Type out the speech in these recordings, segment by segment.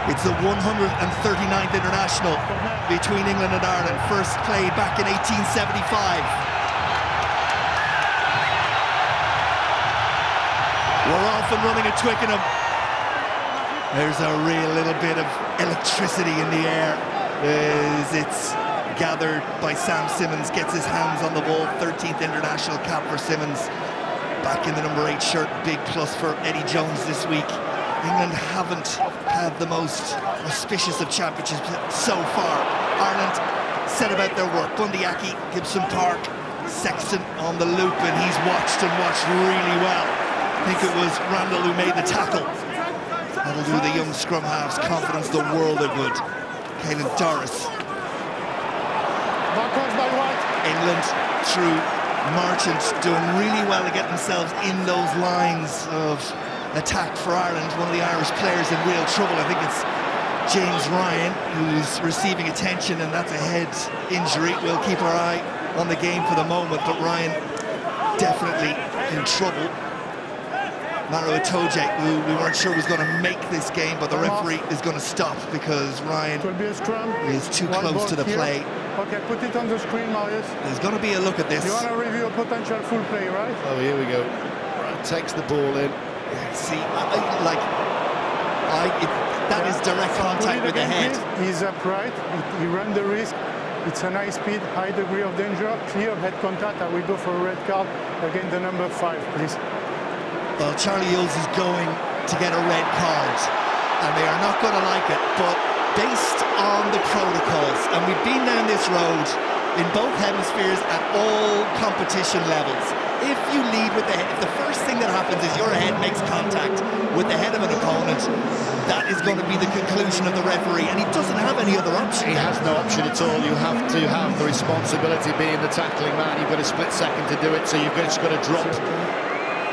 It's the 139th international between England and Ireland, first played back in 1875. We're off and running at Twickenham. There's a real little bit of electricity in the air as it's gathered by Sam Simmonds, gets his hands on the ball. 13th international cap for Simmonds. Back in the number 8 shirt, big plus for Eddie Jones this week. England haven't had the most auspicious of championships so far. Ireland set about their work. Bundyaki, Gibson Park, Sexton on the loop, and he's watched and watched really well. I think it was Randall who made the tackle. That'll do the young scrum halves confidence the world of good. Caelan Doris. England through Marchant doing really well to get themselves in those lines of attack for Ireland. One of the Irish players in real trouble. I think it's James Ryan who's receiving attention, and that's a head injury. We'll keep our eye on the game for the moment, but Ryan definitely in trouble. Maro Itoje, who we weren't sure was going to make this game, but the referee is going to stop because Ryan is too close to the play. Okay, put it on the screen, Marius. There's going to be a look at this. You want to review a potential full play, right? Oh, here we go. Right, takes the ball in. See, that is direct contact with the head. He's upright. He runs the risk. It's a high speed, high degree of danger. Clear head contact. I will go for a red card against the number 5, please. Well, Charlie Ewels is going to get a red card, and they are not going to like it, but based on the protocols, and we've been down this road in both hemispheres at all competition levels, if you lead with the head, if the first thing that happens is your head makes contact with the head of an opponent, that is going to be the conclusion of the referee, and he doesn't have any other option. He has no option at all. You have to have the responsibility being the tackling man. You've got a split second to do it, so you've just got to drop.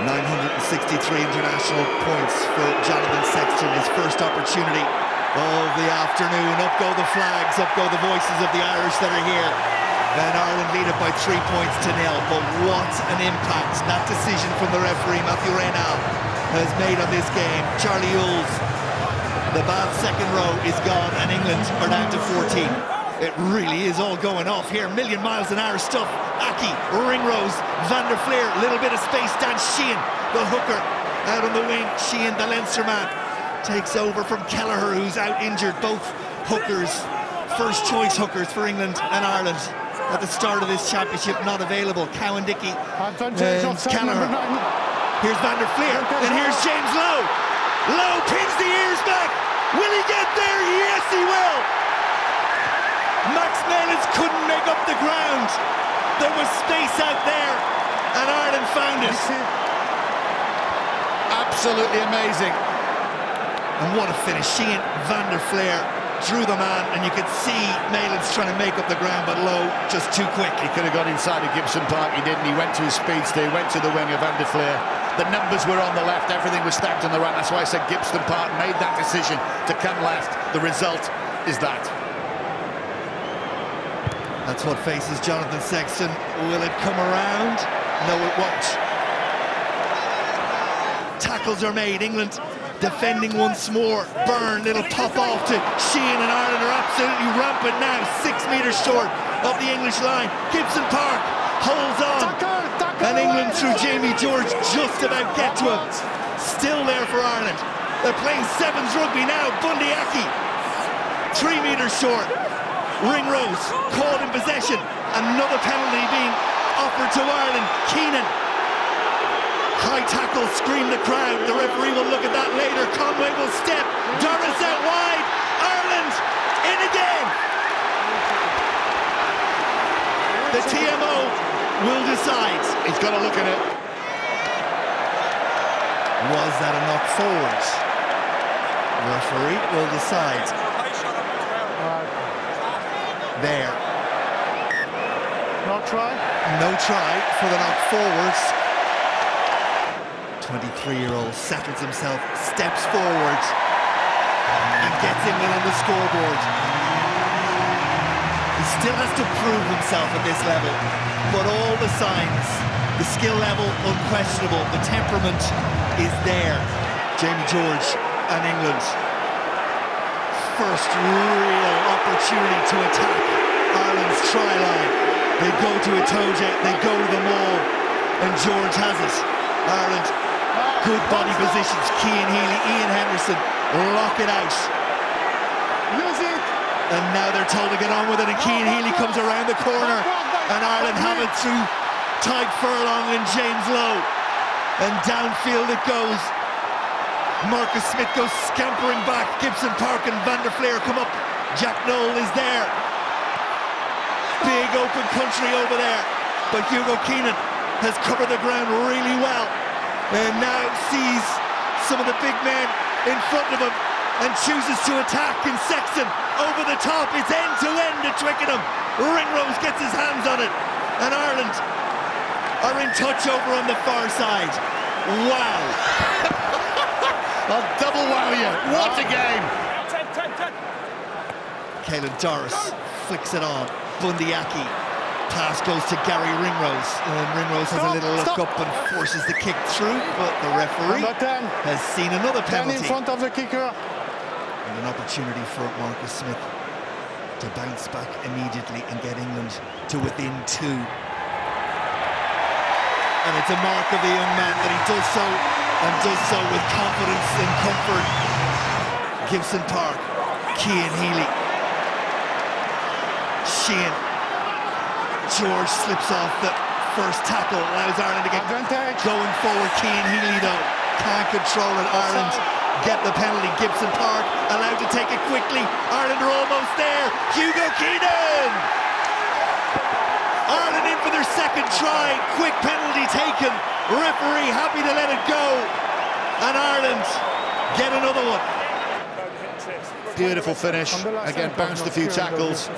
963 international points for Jonathan Sexton, his first opportunity of the afternoon. Up go the flags, up go the voices of the Irish that are here. And Ireland lead it by 3 points to 0. But what an impact that decision from the referee, Matthew Reynal, has made on this game. Charlie Ewels, the bad second row is gone, and England are down to 14. It really is all going off here. Million miles an hour stuff. Aki, Ringrose, Van der Fleer, little bit of space. Dan Sheehan, the hooker, out on the wing. Sheehan, the Leinster man, takes over from Kelleher, who's out injured. Both hookers, first choice hookers for England and Ireland at the start of this championship, not available. Cowan-Dickey and Kelleher. Here's Van der Fleer, and here's James Lowe. Lowe pins the ears back. Will he get there? Yes, he will. Max Malins couldn't make up the ground. There was space out there, and Ireland found it. Absolutely amazing. And what a finish. Sheehan, Van der Fleer drew the man, and you could see Malins trying to make up the ground, but Lowe just too quick. He could have got inside of Gibson Park. He didn't. He went to his speedster. He went to the wing of Van der Fleer. The numbers were on the left. Everything was stacked on the right. That's why I said Gibson Park made that decision to come left. The result is that. That's what faces Jonathan Sexton. Will it come around? No, it won't. Tackles are made. England defending once more. Byrne, it'll pop off to Sheehan, and Ireland are absolutely rampant now. 6 metres short of the English line. Gibson Park holds on. And England through Jamie George just about get to him. Still there for Ireland. They're playing sevens rugby now. Bundyaki, 3 metres short. Ringrose caught in possession. Another penalty being offered to Ireland. Keenan, high tackle, scream the crowd. The referee will look at that later. Conway will step. Doris out wide. Ireland in again. The TMO will decide. He's got to look at it. Was that a knock forward? The referee will decide. There. No try? No try for the knock forwards. 23-year-old settles himself, steps forward, and gets England on the scoreboard. He still has to prove himself at this level, but all the signs, the skill level unquestionable, the temperament is there. Jamie George and England first real opportunity to attack Ireland's try line. They go to Itoje, they go to the maul, and George has it. Ireland, good body positions. Cian Healy, Ian Henderson lock it out. Music. And now they're told to get on with it, and Cian Healy comes around the corner, and Ireland have it through Tadhg Furlong and James Lowe. And downfield it goes. Marcus Smith goes scampering back. Gibson Park and Van der Fleer come up. Jack Noel is there. Big open country over there. But Hugo Keenan has covered the ground really well. And now sees some of the big men in front of him and chooses to attack. And Sexton over the top. It's end-to-end at Twickenham. Ringrose gets his hands on it. And Ireland are in touch over on the far side. Wow. I'll double wow you. What a game. Caelan Doris flicks it on. Bundyaki. Pass goes to Gary Ringrose. And Ringrose has a little look up and forces the kick through, but the referee has seen another penalty. 10 in front of the kicker. And an opportunity for Marcus Smith to bounce back immediately and get England to within 2. And it's a mark of the young man that he does so, and does so with confidence and comfort. Gibson Park, Cian Healy, Sheehan. George slips off the first tackle, allows Ireland to get going forward. Cian Healy though can't control it. Ireland get the penalty. Gibson Park allowed to take it quickly. Ireland are almost there. Hugo Keenan! Ireland in for their second try. Quick penalty taken. Referee happy to let it go. And Ireland get another one. Beautiful finish. Again, bounced a few tackles.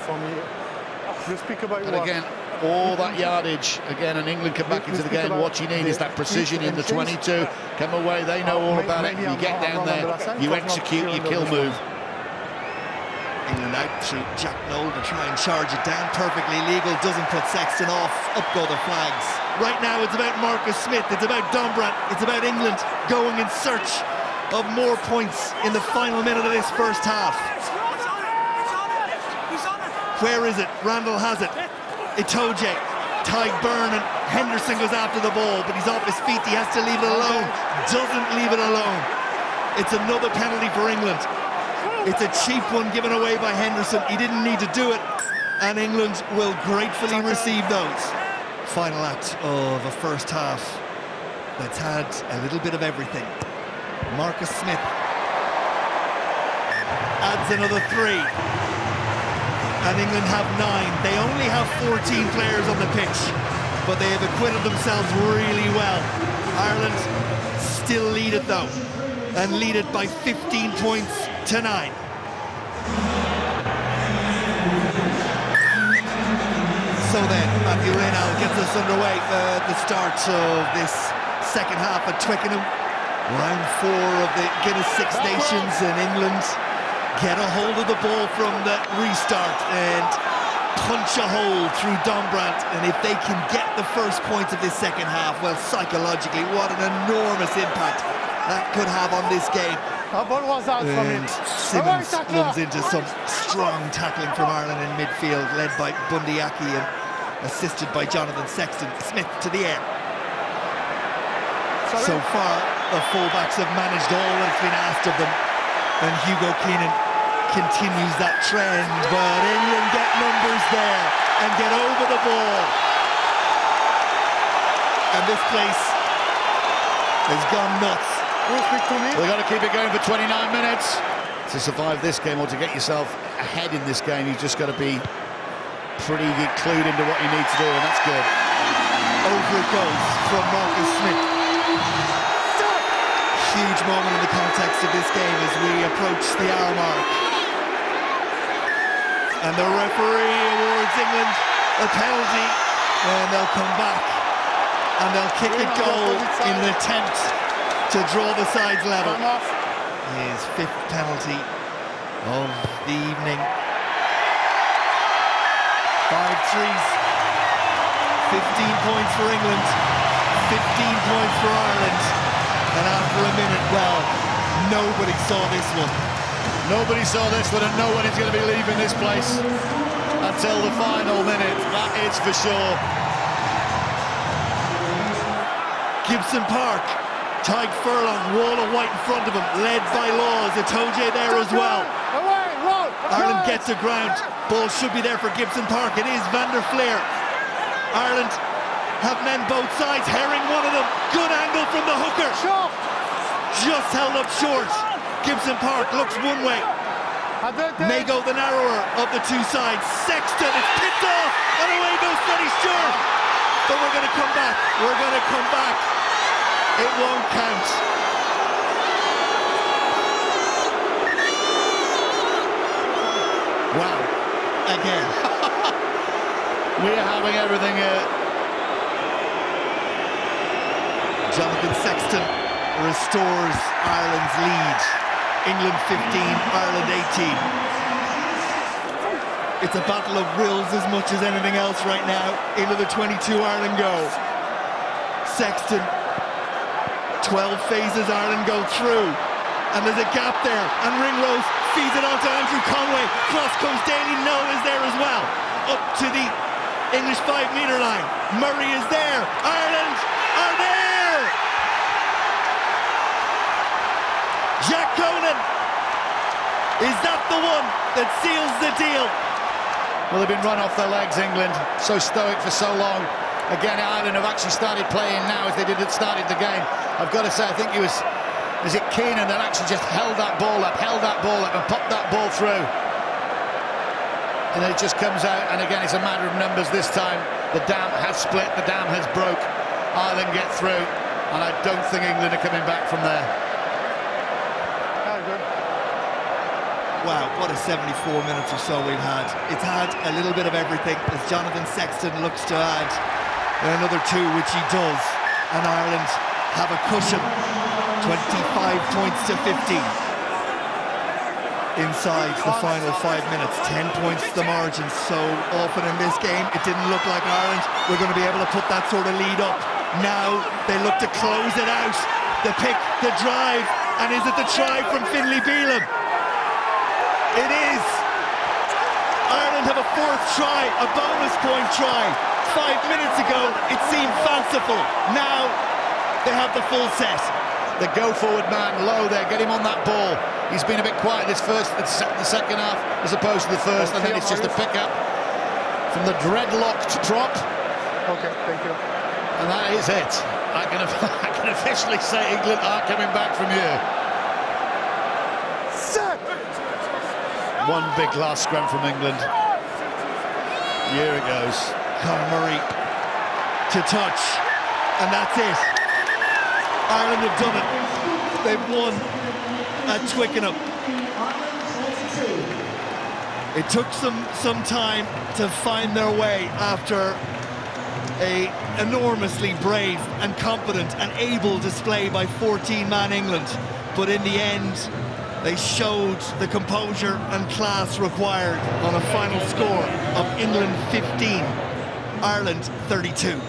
And again, all that yardage. Again, and England come back into the game. What you need is that precision in the 22. Come away, they know all about it. You get down there, you execute your kill move. England out through Jack Noel to try and charge it down. Perfectly legal, doesn't put Sexton off. Up go the flags. Right now it's about Marcus Smith, it's about Dombrandt, it's about England going in search of more points in the final minute of this first half. Where is it? Randall has it. Itoje, Tadhg Byrne and Henderson goes after the ball, but he's off his feet, he has to leave it alone. Doesn't leave it alone. It's another penalty for England. It's a cheap one given away by Henderson. He didn't need to do it, and England will gratefully receive those. Final act of a first half that's had a little bit of everything. Marcus Smith adds another 3. And England have 9. They only have 14 players on the pitch, but they have acquitted themselves really well. Ireland still lead it though, and lead it by 15 points to 9. So then, Matthew Reynal gets us underway at the start of this second half at Twickenham. Round 4 of the Guinness Six Nations, and England get a hold of the ball from the restart and punch a hole through Dombrandt. And if they can get the first points of this second half, well, psychologically, what an enormous impact that could have on this game. And Simmons runs into some strong tackling from Ireland in midfield, led by Bundyaki and assisted by Jonathan Sexton. Smith to the air. So far, the fullbacks have managed all that's been asked of them, and Hugo Keenan continues that trend, but England get numbers there and get over the ball. And this place has gone nuts. They've got to keep it going for 29 minutes. To survive this game, or to get yourself ahead in this game, you've just got to be pretty clued into what you need to do, and that's good. Over it goes from Marcus Smith. Huge moment in the context of this game as we approach the hour mark. And the referee awards England a penalty, and they'll come back and they'll kick a goal in an attempt to draw the sides level. His 5th penalty of the evening. 5 threes, 15 points for England, 15 points for Ireland. And after a minute, well, nobody saw this one. Nobody saw this one, and no one is going to be leaving this place until the final minute. That is for sure. Gibson Park, Tyke Furlong, wall of white in front of him, led by Laws. Itoje there as well. Ireland gets the ground. Ball should be there for Gibson Park. It is Van der Fleer. Ireland have men both sides. Herring, one of them. Good angle from the hooker. Just held up short. Gibson Park looks one way. Mago the narrower of the two sides. Sexton is picked off, and away goes Freddie Stewart. But we're going to come back. We're going to come back. It won't count. Wow. Again. We're having everything here. Jonathan Sexton restores Ireland's lead. England 15, Ireland 18. It's a battle of wills as much as anything else right now. Into the 22 Ireland go. Sexton, 12 phases Ireland go through. And there's a gap there. And Ringrose feeds it on to Andrew Conway. Cross comes Daly, no is there as well. Up to the English 5-metre line. Murray is there. Ireland are there! Jack Conan, is that the one that seals the deal? Well, they've been run off their legs, England. So stoic for so long. Again, Ireland have actually started playing now as they did at the start of the game. I've got to say, I think it was, is it Conan that actually just held that ball up and popped that ball through. And then it just comes out, and again, it's a matter of numbers this time. The dam has split, the dam has broke. Ireland get through, and I don't think England are coming back from there. Wow, what a 74 minutes or so we've had. It's had a little bit of everything as Jonathan Sexton looks to add another two, which he does. And Ireland have a cushion, 25 points to 15. Inside the final 5 minutes, 10 points the margin. So often in this game, it didn't look like Ireland were going to be able to put that sort of lead up. Now they look to close it out. The pick, the drive, and is it the try from Finlay Bealham? It is. Ireland have a fourth try, a bonus point try. 5 minutes ago, it seemed fanciful. Now, they have the full set. The go-forward man, Lowe there, get him on that ball. He's been a bit quiet the second half, as opposed to the first, and then it's just a pick-up from the dreadlocked prop. Okay, thank you. And that is it. I can officially say England are coming back from here. One big last scrum from England. Here it goes. Conor Murray to touch, and that's it. Ireland have done it. They've won at Twickenham. It took some time to find their way after a enormously brave and competent and able display by 14-man England, but in the end they showed the composure and class required on a final score of England 15, Ireland 32.